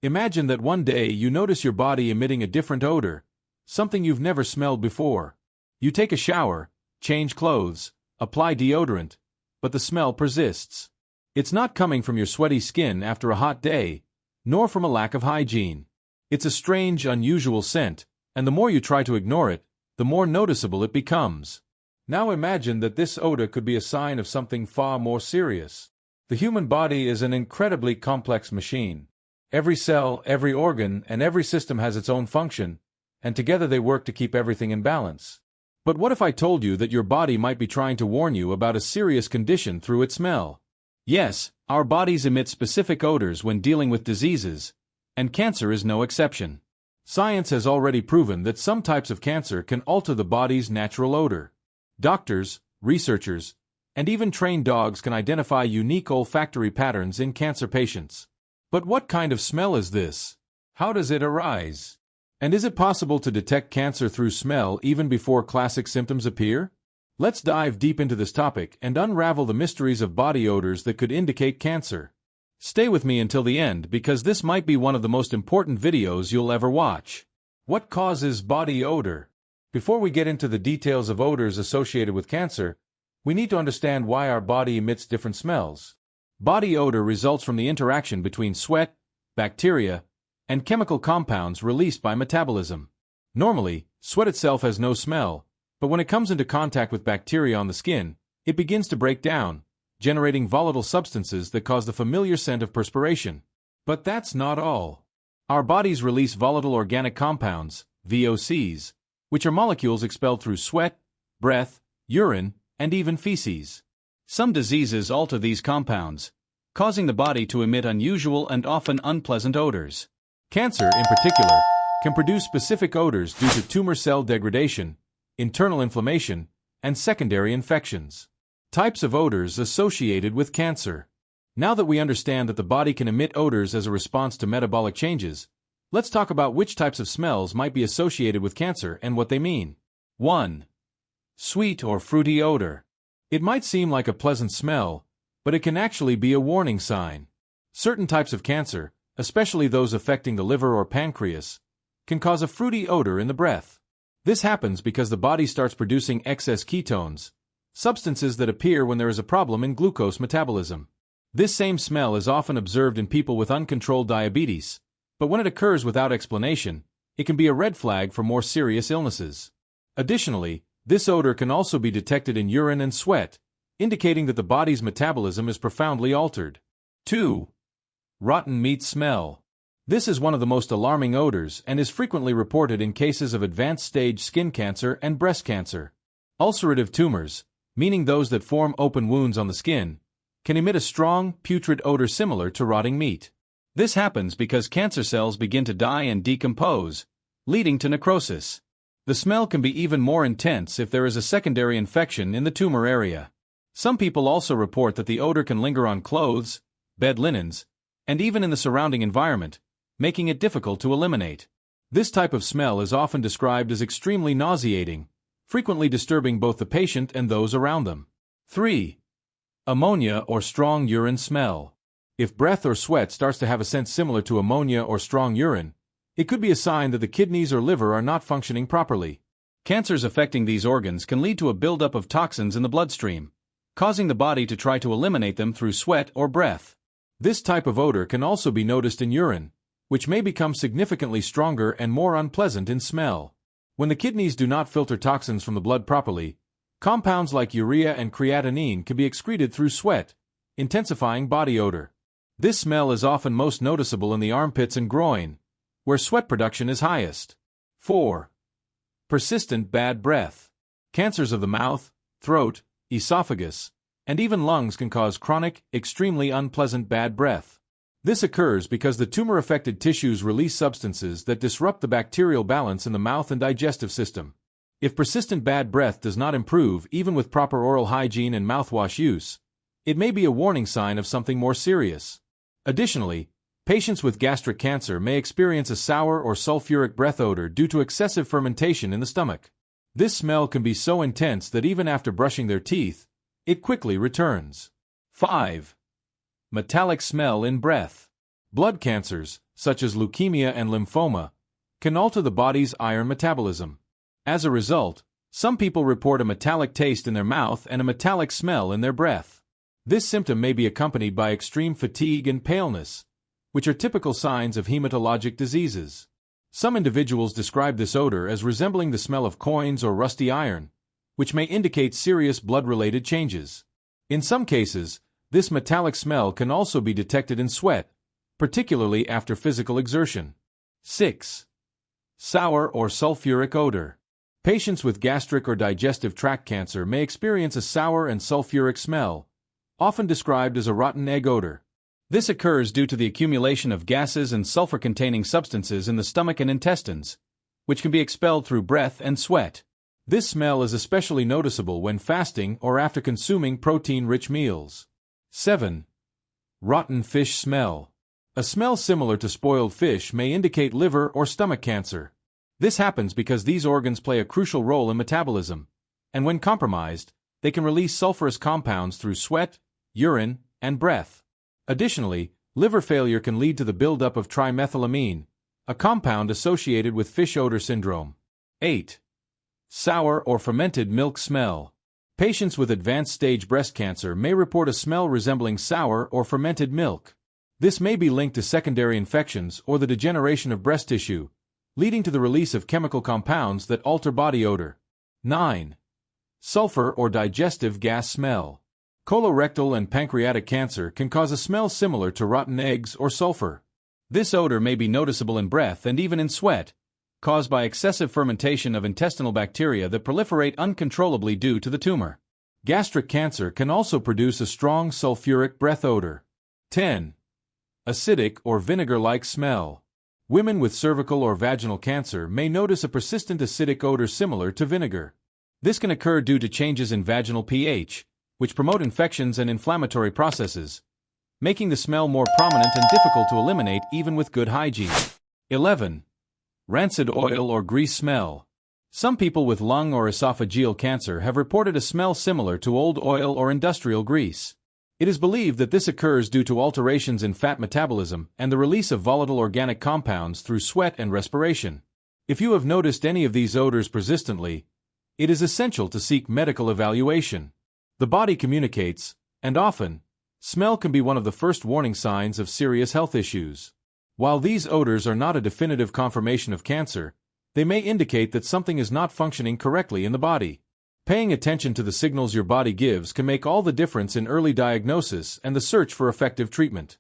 Imagine that one day you notice your body emitting a different odor, something you've never smelled before. You take a shower, change clothes, apply deodorant, but the smell persists. It's not coming from your sweaty skin after a hot day, nor from a lack of hygiene. It's a strange, unusual scent, and the more you try to ignore it, the more noticeable it becomes. Now imagine that this odor could be a sign of something far more serious. The human body is an incredibly complex machine. Every cell, every organ, and every system has its own function, and together they work to keep everything in balance. But what if I told you that your body might be trying to warn you about a serious condition through its smell? Yes, our bodies emit specific odors when dealing with diseases, and cancer is no exception. Science has already proven that some types of cancer can alter the body's natural odor. Doctors, researchers, and even trained dogs can identify unique olfactory patterns in cancer patients. But what kind of smell is this? How does it arise? And is it possible to detect cancer through smell even before classic symptoms appear? Let's dive deep into this topic and unravel the mysteries of body odors that could indicate cancer. Stay with me until the end because this might be one of the most important videos you'll ever watch. What causes body odor? Before we get into the details of odors associated with cancer, we need to understand why our body emits different smells. Body odor results from the interaction between sweat, bacteria, and chemical compounds released by metabolism. Normally, sweat itself has no smell, but when it comes into contact with bacteria on the skin, it begins to break down, generating volatile substances that cause the familiar scent of perspiration. But that's not all. Our bodies release volatile organic compounds, VOCs, which are molecules expelled through sweat, breath, urine, and even feces. Some diseases alter these compounds, causing the body to emit unusual and often unpleasant odors. Cancer, in particular, can produce specific odors due to tumor cell degradation, internal inflammation, and secondary infections. Types of odors associated with cancer. Now that we understand that the body can emit odors as a response to metabolic changes, let's talk about which types of smells might be associated with cancer and what they mean. 1. Sweet or fruity odor. It might seem like a pleasant smell, but it can actually be a warning sign. Certain types of cancer, especially those affecting the liver or pancreas, can cause a fruity odor in the breath. This happens because the body starts producing excess ketones, substances that appear when there is a problem in glucose metabolism. This same smell is often observed in people with uncontrolled diabetes, but when it occurs without explanation, it can be a red flag for more serious illnesses. Additionally, this odor can also be detected in urine and sweat, indicating that the body's metabolism is profoundly altered. 2. Rotten meat smell. This is one of the most alarming odors and is frequently reported in cases of advanced-stage skin cancer and breast cancer. Ulcerative tumors, meaning those that form open wounds on the skin, can emit a strong, putrid odor similar to rotting meat. This happens because cancer cells begin to die and decompose, leading to necrosis. The smell can be even more intense if there is a secondary infection in the tumor area. Some people also report that the odor can linger on clothes, bed linens, and even in the surrounding environment, making it difficult to eliminate. This type of smell is often described as extremely nauseating, frequently disturbing both the patient and those around them. 3. Ammonia or strong urine smell. If breath or sweat starts to have a scent similar to ammonia or strong urine, it could be a sign that the kidneys or liver are not functioning properly. Cancers affecting these organs can lead to a buildup of toxins in the bloodstream, causing the body to try to eliminate them through sweat or breath. This type of odor can also be noticed in urine, which may become significantly stronger and more unpleasant in smell. When the kidneys do not filter toxins from the blood properly, compounds like urea and creatinine can be excreted through sweat, intensifying body odor. This smell is often most noticeable in the armpits and groin, where sweat production is highest. 4. Persistent bad breath. Cancers of the mouth, throat, esophagus, and even lungs can cause chronic, extremely unpleasant bad breath. This occurs because the tumor-affected tissues release substances that disrupt the bacterial balance in the mouth and digestive system. If persistent bad breath does not improve even with proper oral hygiene and mouthwash use, it may be a warning sign of something more serious. Additionally, patients with gastric cancer may experience a sour or sulfuric breath odor due to excessive fermentation in the stomach. This smell can be so intense that even after brushing their teeth, it quickly returns. 5. Metallic smell in breath. Blood cancers, such as leukemia and lymphoma, can alter the body's iron metabolism. As a result, some people report a metallic taste in their mouth and a metallic smell in their breath. This symptom may be accompanied by extreme fatigue and paleness, which are typical signs of hematologic diseases. Some individuals describe this odor as resembling the smell of coins or rusty iron, which may indicate serious blood-related changes. In some cases, this metallic smell can also be detected in sweat, particularly after physical exertion. 6. Sour or sulfuric odor. Patients with gastric or digestive tract cancer may experience a sour and sulfuric smell, often described as a rotten egg odor. This occurs due to the accumulation of gases and sulfur-containing substances in the stomach and intestines, which can be expelled through breath and sweat. This smell is especially noticeable when fasting or after consuming protein-rich meals. 7. Rotten fish smell. A smell similar to spoiled fish may indicate liver or stomach cancer. This happens because these organs play a crucial role in metabolism, and when compromised, they can release sulfurous compounds through sweat, urine, and breath. Additionally, liver failure can lead to the buildup of trimethylamine, a compound associated with fish odor syndrome. 8. Sour or fermented milk smell. Patients with advanced stage breast cancer may report a smell resembling sour or fermented milk. This may be linked to secondary infections or the degeneration of breast tissue, leading to the release of chemical compounds that alter body odor. 9. Sulfur or digestive gas smell. Colorectal and pancreatic cancer can cause a smell similar to rotten eggs or sulfur. This odor may be noticeable in breath and even in sweat, caused by excessive fermentation of intestinal bacteria that proliferate uncontrollably due to the tumor. Gastric cancer can also produce a strong sulfuric breath odor. 10. Acidic or vinegar-like smell. Women with cervical or vaginal cancer may notice a persistent acidic odor similar to vinegar. This can occur due to changes in vaginal pH, which promote infections and inflammatory processes, making the smell more prominent and difficult to eliminate even with good hygiene. 11. Rancid oil or grease smell. Some people with lung or esophageal cancer have reported a smell similar to old oil or industrial grease. It is believed that this occurs due to alterations in fat metabolism and the release of volatile organic compounds through sweat and respiration. If you have noticed any of these odors persistently, it is essential to seek medical evaluation. The body communicates, and often, smell can be one of the first warning signs of serious health issues. While these odors are not a definitive confirmation of cancer, they may indicate that something is not functioning correctly in the body. Paying attention to the signals your body gives can make all the difference in early diagnosis and the search for effective treatment.